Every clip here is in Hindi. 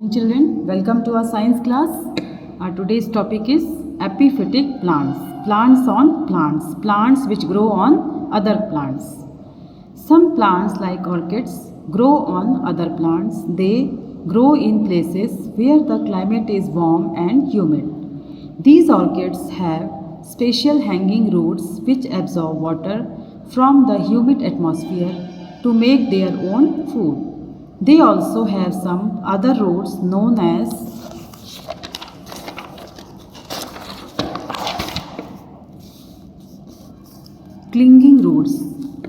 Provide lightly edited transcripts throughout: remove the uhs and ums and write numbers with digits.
Children, welcome to our science class. Our today's topic is epiphytic plants. Plants on plants. Plants which grow on other plants. Some plants like orchids grow on other plants. They grow in places where the climate is warm and humid. These orchids have special hanging roots which absorb water from the humid atmosphere to make their own food. They also have some other roots known as clinging roots,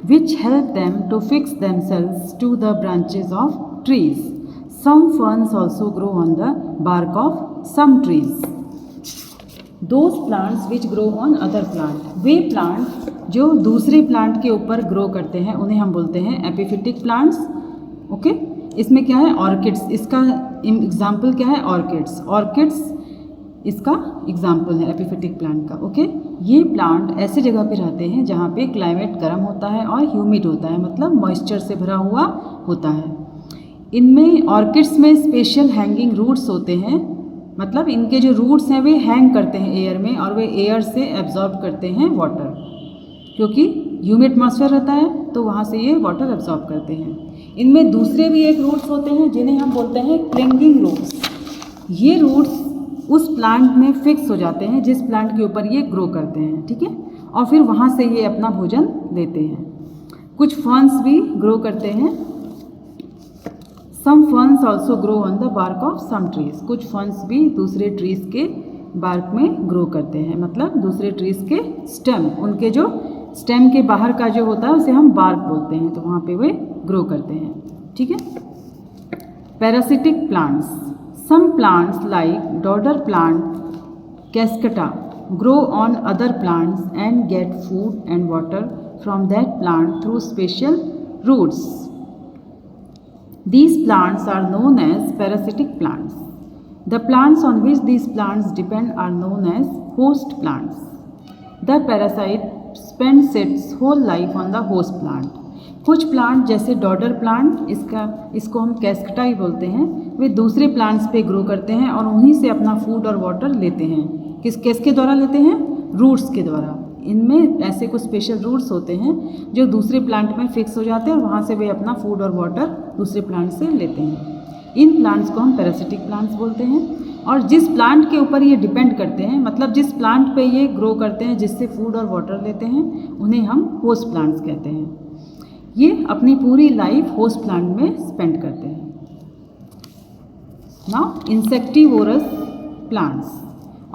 which help them to fix themselves to the branches of trees. Some ferns also grow on the bark of some trees. Those plants which grow on other plant, way plant जो दूसरे प्लांट के ऊपर ग्रो करते हैं उन्हें हम बोलते हैं एपिफिटिक प्लांट्स. ओके, इसमें क्या है ऑर्किड्स, इसका एग्जाम्पल क्या है ऑर्किड्स. ऑर्किड्स इसका एग्जाम्पल है एपिफिटिक प्लांट का. ओके, ये प्लांट ऐसे जगह पे रहते हैं जहाँ पे क्लाइमेट गर्म होता है और ह्यूमिड होता है, मतलब मॉइस्चर से भरा हुआ होता है. इनमें ऑर्किड्स में स्पेशल हैंगिंग रूट्स होते हैं, मतलब इनके जो रूट्स हैं वे हैंग करते हैं एयर में और वे एयर से एब्जॉर्ब करते हैं वाटर, क्योंकि ह्यूमिड एटमॉस्फेयर रहता है तो वहाँ से ये वाटर एब्जॉर्ब करते हैं. इनमें दूसरे भी एक रूट्स होते हैं जिन्हें हम बोलते हैं क्लिंगिंग रूट्स. ये रूट्स उस प्लांट में फिक्स हो जाते हैं जिस प्लांट के ऊपर ये ग्रो करते हैं, ठीक है, और फिर वहाँ से ये अपना भोजन लेते हैं. कुछ फर्न्स भी ग्रो करते हैं. Some ferns also grow on the bark of some trees. कुछ फर्न्स भी दूसरे ट्रीज के बार्क में ग्रो करते हैं, मतलब दूसरे ट्रीज के स्टेम, उनके जो स्टेम के बाहर का जो होता है उसे हम बार्क बोलते हैं, तो वहाँ पे वे ग्रो करते हैं, ठीक है. Parasitic plants. Some plants like dodder plant cuscuta grow on other plants and get food and water from that plant through special roots. These plants are known as parasitic plants. The plants on which these plants depend are known as host plants. The parasite spends its whole life on the host plant. कुछ प्लांट जैसे डॉडर प्लांट, इसको हम कैस्कटा ही बोलते हैं, वे दूसरे प्लांट्स पे ग्रो करते हैं और उन्हीं से अपना फूड और वाटर लेते हैं. किसके द्वारा लेते हैं? रूट्स के द्वारा. इनमें ऐसे कुछ स्पेशल रूट्स होते हैं जो दूसरे प्लांट में फिक्स हो जाते हैं और वहाँ से वे अपना फूड और वाटर दूसरे प्लांट से लेते हैं. इन प्लांट्स को हम पैरासिटिक प्लांट्स बोलते हैं. और जिस प्लांट के ऊपर ये डिपेंड करते हैं, मतलब जिस प्लांट पे ये ग्रो करते हैं, जिससे फूड और वाटर लेते हैं, उन्हें हम होस्ट प्लांट्स कहते हैं. ये अपनी पूरी लाइफ होस्ट प्लांट में स्पेंड करते हैं. Now insectivorous plants.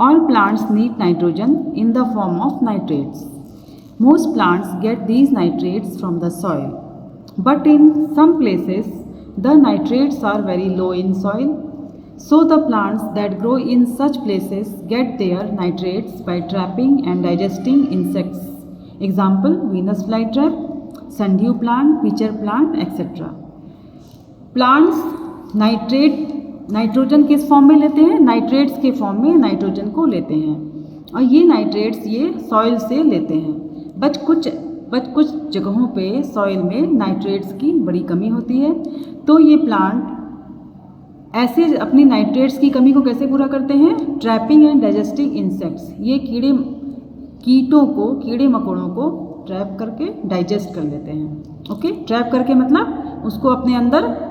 All plants need nitrogen in the form of nitrates. Most plants get these nitrates from the soil, but in some places the nitrates are very low in soil. So the plants that grow in such places get their nitrates by trapping and digesting insects. Example: Venus flytrap, sundew plant, pitcher plant, etc. Plants nitrogen किस फॉर्म में लेते हैं? नाइट्रेट्स के फॉर्म में नाइट्रोजन को लेते हैं, और ये नाइट्रेट्स ये सॉइल से लेते हैं. बट कुछ जगहों पे सॉइल में नाइट्रेट्स की बड़ी कमी होती है, तो ये प्लांट ऐसे अपनी नाइट्रेट्स की कमी को कैसे पूरा करते हैं? Trapping and digesting insects. ये कीड़े मकोड़ों को ट्रैप करके डाइजेस्ट कर लेते हैं. ओके, ट्रैप करके मतलब उसको अपने अंदर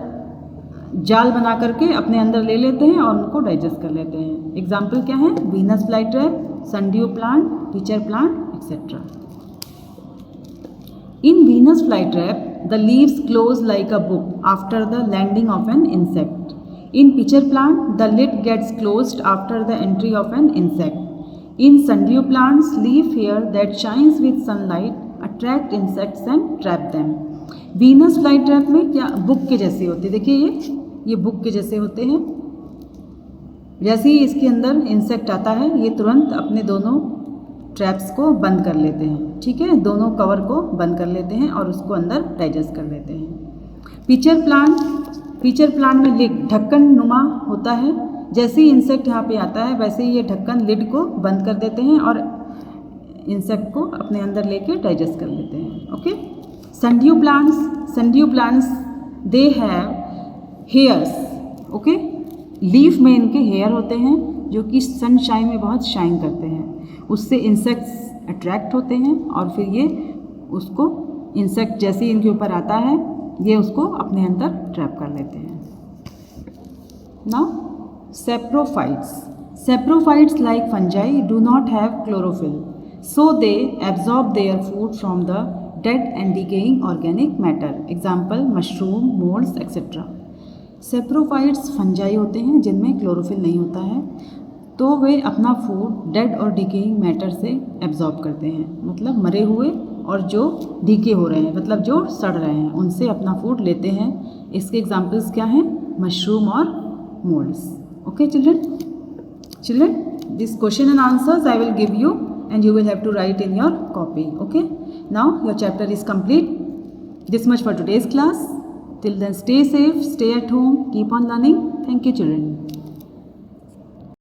जाल बना करके अपने अंदर ले लेते हैं और उनको डाइजेस्ट कर लेते हैं. एग्जाम्पल क्या है? Venus flytrap, sundew plant, pitcher plant, etcetera. In Venus flytrap the leaves close like a book after the landing of an insect. In pitcher plant the lid gets closed after the entry of an insect. In sundew plants leaf hair that shines with sunlight attract insects and trap them. Venus flytrap में क्या बुक के जैसे होते हैं, देखिए ये बुक के जैसे होते हैं. जैसे ही इसके अंदर इंसेक्ट आता है ये तुरंत अपने दोनों ट्रैप्स को बंद कर लेते हैं, ठीक है, दोनों कवर को बंद कर लेते हैं और उसको अंदर डाइजेस्ट कर लेते हैं. पिचर प्लांट में लिड ढक्कन नुमा होता है. जैसे ही इंसेक्ट यहाँ पे आता है वैसे ही ये ढक्कन लिड को बंद कर देते हैं और इंसेक्ट को अपने अंदर लेके डाइजेस्ट कर लेते हैं. Okay. Sundew plants they have hairs. Okay, leaf में इनके हेयर होते हैं जो कि सनशाइन में बहुत शाइन करते हैं, उससे इंसेक्ट्स अट्रैक्ट होते हैं और फिर ये उसको इंसेक्ट जैसे ही इनके ऊपर आता है ये उसको अपने अंदर ट्रैप कर लेते हैं। Now saprophytes. Saprophytes like fungi do not have chlorophyll, so they absorb their food from the dead and decaying organic matter. Example mushroom, moulds etcetera. Saprophytes fungi होते हैं जिनमें क्लोरोफिल नहीं होता है, तो वे अपना फूड डेड और डिकेइंग मैटर से एब्जॉर्ब करते हैं, मतलब मरे हुए और जो डीके हो रहे हैं, मतलब जो सड़ रहे हैं, उनसे अपना फूड लेते हैं। इसके एग्जाम्पल्स क्या हैं? मशरूम और moulds. Okay children, this question and answers I will give you and you will have to write in your copy. Okay, now your chapter is complete. This much for today's class. Till then, stay safe, stay at home, keep on learning. Thank you children.